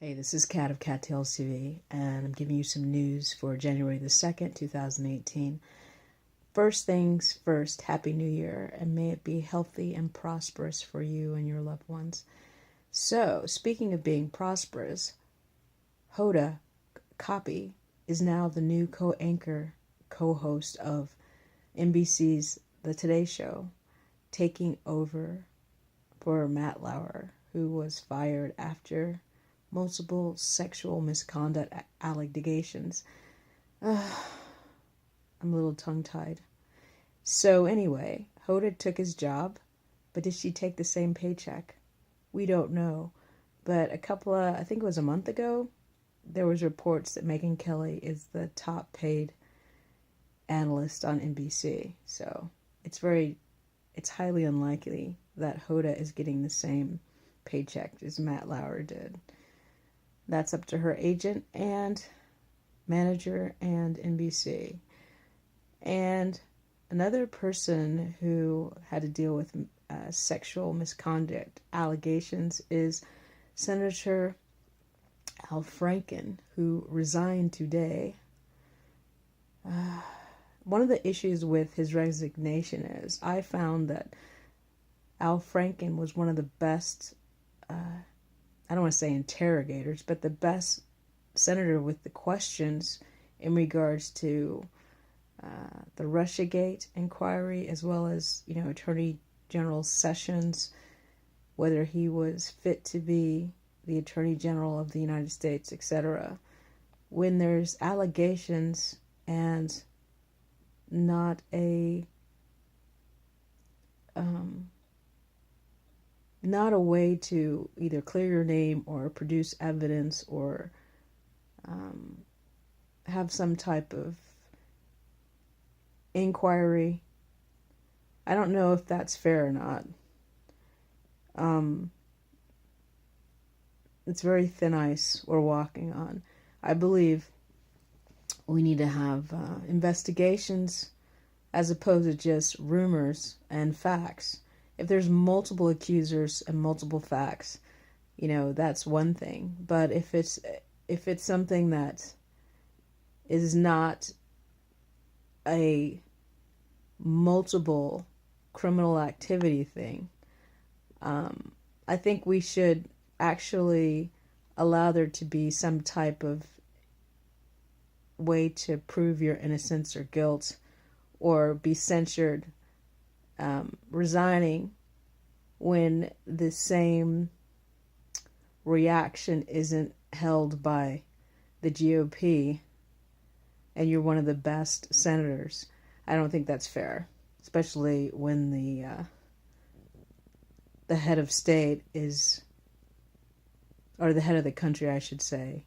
Hey, this is Kat of Kattalestv, and I'm giving you some news for January the 2nd, 2018. First things first, Happy New Year, and may it be healthy and prosperous for you and your loved ones. So, speaking of being prosperous, Hoda Kotb is now the new co-anchor, co-host of NBC's The Today Show, taking over for Matt Lauer, who was fired after multiple sexual misconduct allegations. I'm a little tongue-tied. So anyway, Hoda took his job, but did she take the same paycheck? We don't know. But I think it was a month ago, there was reports that Megyn Kelly is the top paid analyst on NBC. So it's highly unlikely that Hoda is getting the same paycheck as Matt Lauer did. That's up to her agent and manager and NBC. And another person who had to deal with sexual misconduct allegations is Senator Al Franken, who resigned today. One of the issues with his resignation is I found that Al Franken was one of the best I don't want to say interrogators, but the best senator with the questions in regards to the Russiagate inquiry, as well as, Attorney General Sessions, whether he was fit to be the Attorney General of the United States, etc. When there's allegations and not a way to either clear your name or produce evidence or have some type of inquiry. I don't know if that's fair or not. It's very thin ice we're walking on. I believe we need to have investigations as opposed to just rumors and facts. If there's multiple accusers and multiple facts, that's one thing. But if it's something that is not a multiple criminal activity thing, I think we should actually allow there to be some type of way to prove your innocence or guilt, or be censured resigning when the same reaction isn't held by the GOP and you're one of the best senators. I don't think that's fair, especially when the head of state or the head of the country, I should say,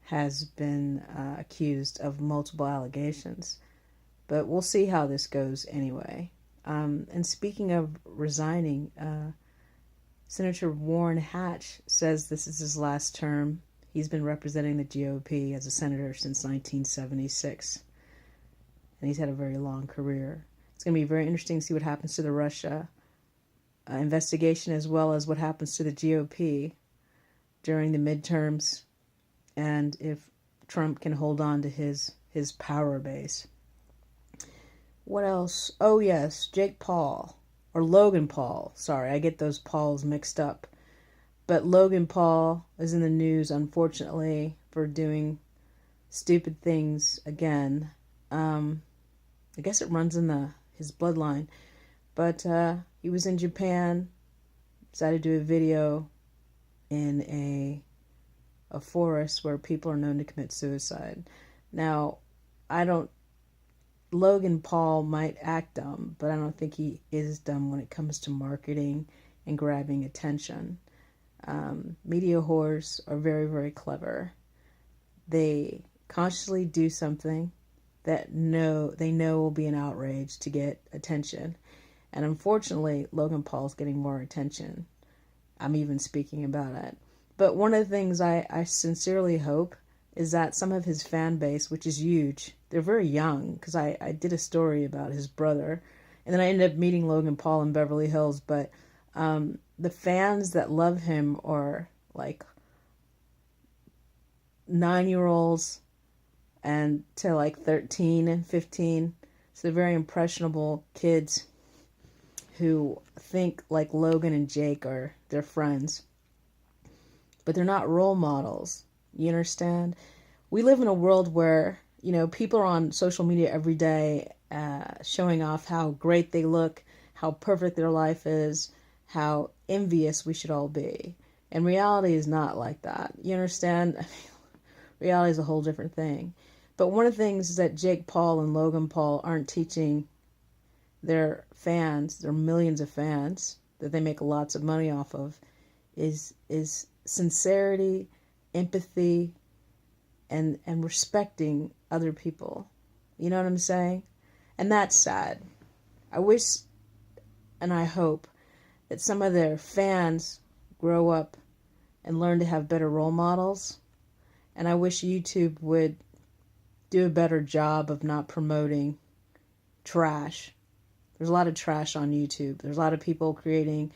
has been accused of multiple allegations. But we'll see how this goes anyway. And speaking of resigning, Senator Orrin Hatch says this is his last term. He's been representing the GOP as a senator since 1976. And he's had a very long career. It's going to be very interesting to see what happens to the Russia investigation, as well as what happens to the GOP during the midterms, and if Trump can hold on to his power base. What else? Oh, yes, Jake Paul, or Logan Paul. Sorry, I get those Pauls mixed up. But Logan Paul is in the news, unfortunately, for doing stupid things again. I guess it runs in his bloodline. But he was in Japan, decided to do a video in a forest where people are known to commit suicide. Now, Logan Paul might act dumb, but I don't think he is dumb when it comes to marketing and grabbing attention. Media whores are very, very clever. They consciously do something that they know will be an outrage to get attention. And unfortunately, Logan Paul's getting more attention. I'm even speaking about it. But one of the things I sincerely hope is that some of his fan base, which is huge, they're very young, because I did a story about his brother, and then I ended up meeting Logan Paul in Beverly Hills, but the fans that love him are like 9-year-olds and to like 13 and 15. So they're very impressionable kids who think like Logan and Jake are their friends. But they're not role models. You understand? We live in a world where, people are on social media every day showing off how great they look, how perfect their life is, how envious we should all be. And reality is not like that. You understand? I mean, reality is a whole different thing. But one of the things that Jake Paul and Logan Paul aren't teaching their fans, their millions of fans that they make lots of money off of, is sincerity, empathy, and respecting other people. You know what I'm saying? And that's sad. I wish and I hope that some of their fans grow up and learn to have better role models. And I wish YouTube would do a better job of not promoting trash. There's a lot of trash on YouTube. There's a lot of people creating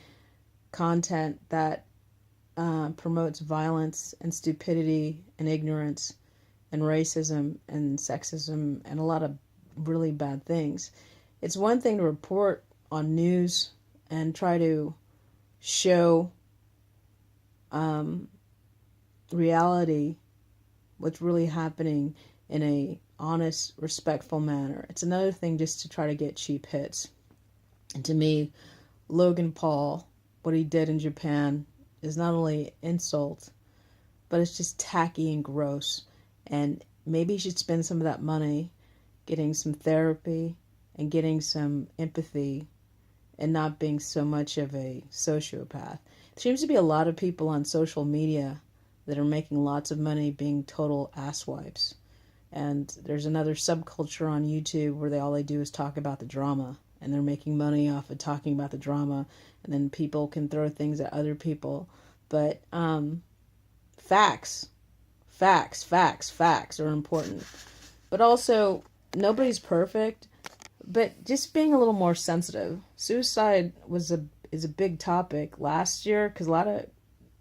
content that promotes violence and stupidity and ignorance and racism and sexism and a lot of really bad things. It's one thing to report on news and try to show reality, what's really happening in a honest, respectful manner. It's another thing just to try to get cheap hits. And to me, Logan Paul, what he did in Japan, is not only insult, but it's just tacky and gross. And maybe he should spend some of that money getting some therapy and getting some empathy and not being so much of a sociopath. There seems to be a lot of people on social media that are making lots of money being total asswipes. And there's another subculture on YouTube where all they do is talk about the drama. And they're making money off of talking about the drama. And then people can throw things at other people. But facts are important. But also, nobody's perfect. But just being a little more sensitive. Suicide is a big topic last year because a lot of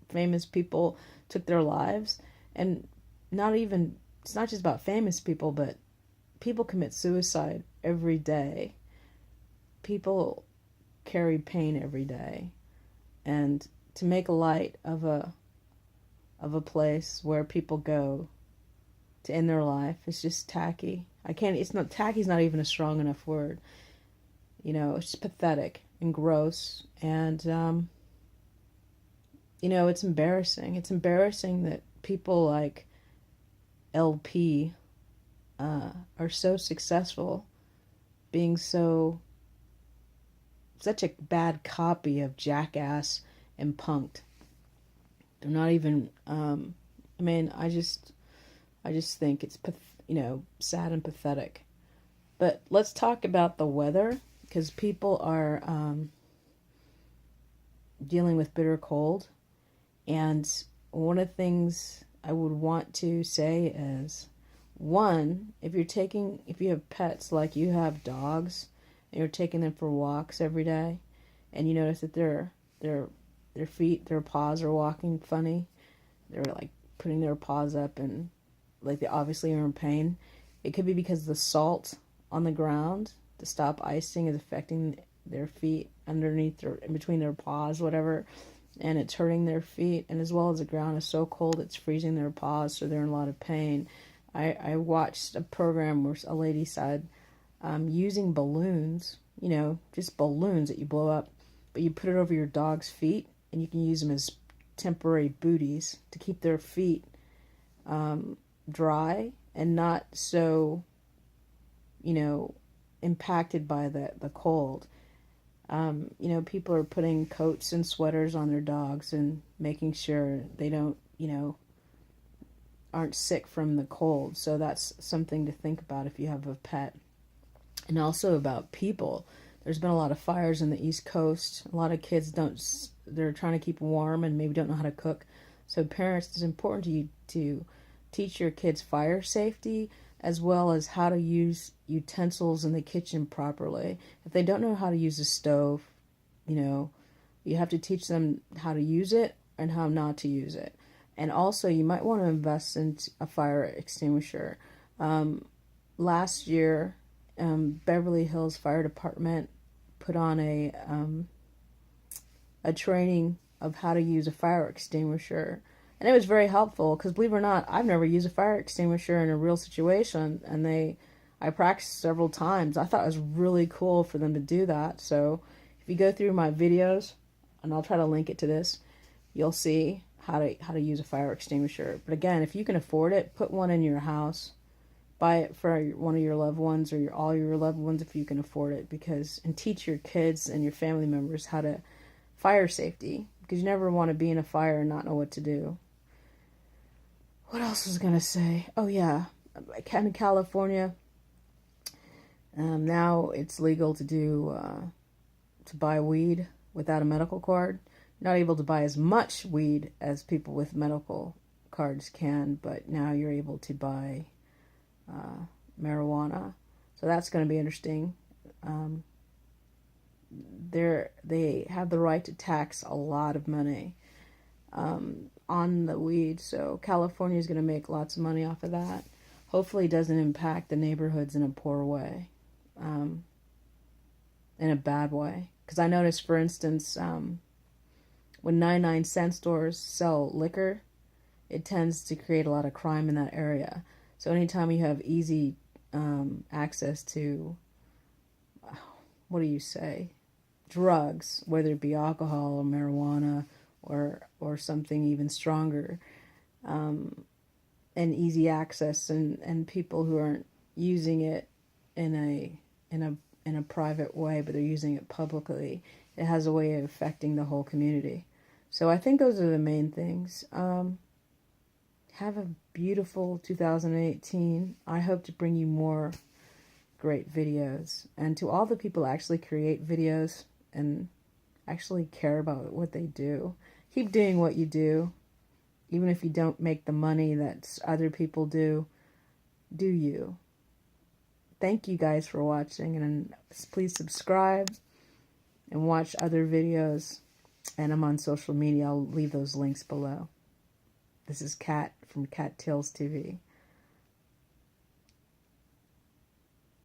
famous people took their lives. And it's not just about famous people, but people commit suicide every day. People carry pain every day. And to make light of a place where people go to end their life is just tacky. Tacky's not even a strong enough word. It's just pathetic and gross. And, it's embarrassing. It's embarrassing that people like LP are so successful, being such a bad copy of Jackass and Punk'd. They're not even. I just think it's sad and pathetic. But let's talk about the weather because people are dealing with bitter cold, and one of the things I would want to say is, one, if you have pets, like you have dogs, and you're taking them for walks every day, and you notice that their paws are walking funny, they're like putting their paws up and like they obviously are in pain. It could be because the salt on the ground to stop icing is affecting their feet underneath or in between their paws, whatever. And it's hurting their feet, and as well as the ground is so cold it's freezing their paws, so they're in a lot of pain. I watched a program where a lady said using balloons, just balloons that you blow up, but you put it over your dog's feet, and you can use them as temporary booties to keep their feet dry and not so, impacted by the cold. People are putting coats and sweaters on their dogs and making sure they don't, aren't sick from the cold. So that's something to think about if you have a pet. And also about people. There's been a lot of fires in the East Coast. A lot of kids they're trying to keep warm and maybe don't know how to cook. So parents, it's important to you to teach your kids fire safety as well as how to use utensils in the kitchen properly. If they don't know how to use a stove, you have to teach them how to use it and how not to use it. And also, you might want to invest in a fire extinguisher. Last year, Beverly Hills Fire Department put on a training of how to use a fire extinguisher. And it was very helpful because, believe it or not, I've never used a fire extinguisher in a real situation. And I practiced several times. I thought it was really cool for them to do that. So if you go through my videos, and I'll try to link it to this, you'll see how to use a fire extinguisher. But again, if you can afford it, put one in your house. Buy it for one of your loved ones or all your loved ones if you can afford it, and teach your kids and your family members how to fire safety, because you never want to be in a fire and not know what to do. What else was I going to say? Oh yeah, in California, now it's legal to buy weed without a medical card. You're not able to buy as much weed as people with medical cards can, but now you're able to buy marijuana. So that's going to be interesting. They have the right to tax a lot of money on the weed. So California is going to make lots of money off of that. Hopefully it doesn't impact the neighborhoods in a poor way, in a bad way. Because I noticed, for instance, when 99-cent stores sell liquor, it tends to create a lot of crime in that area. So anytime you have easy access to, what do you say, drugs, whether it be alcohol or marijuana or something even stronger, and easy access, and people who aren't using it in a private way, but they're using it publicly, it has a way of affecting the whole community. So I think those are the main things. Have a beautiful 2018. I hope to bring you more great videos. And to all the people who actually create videos and actually care about what they do, keep doing what you do. Even if you don't make the money that other people do you. Thank you guys for watching, and please subscribe and watch other videos. And I'm on social media. I'll leave those links below. This is Kat from Kattalestv.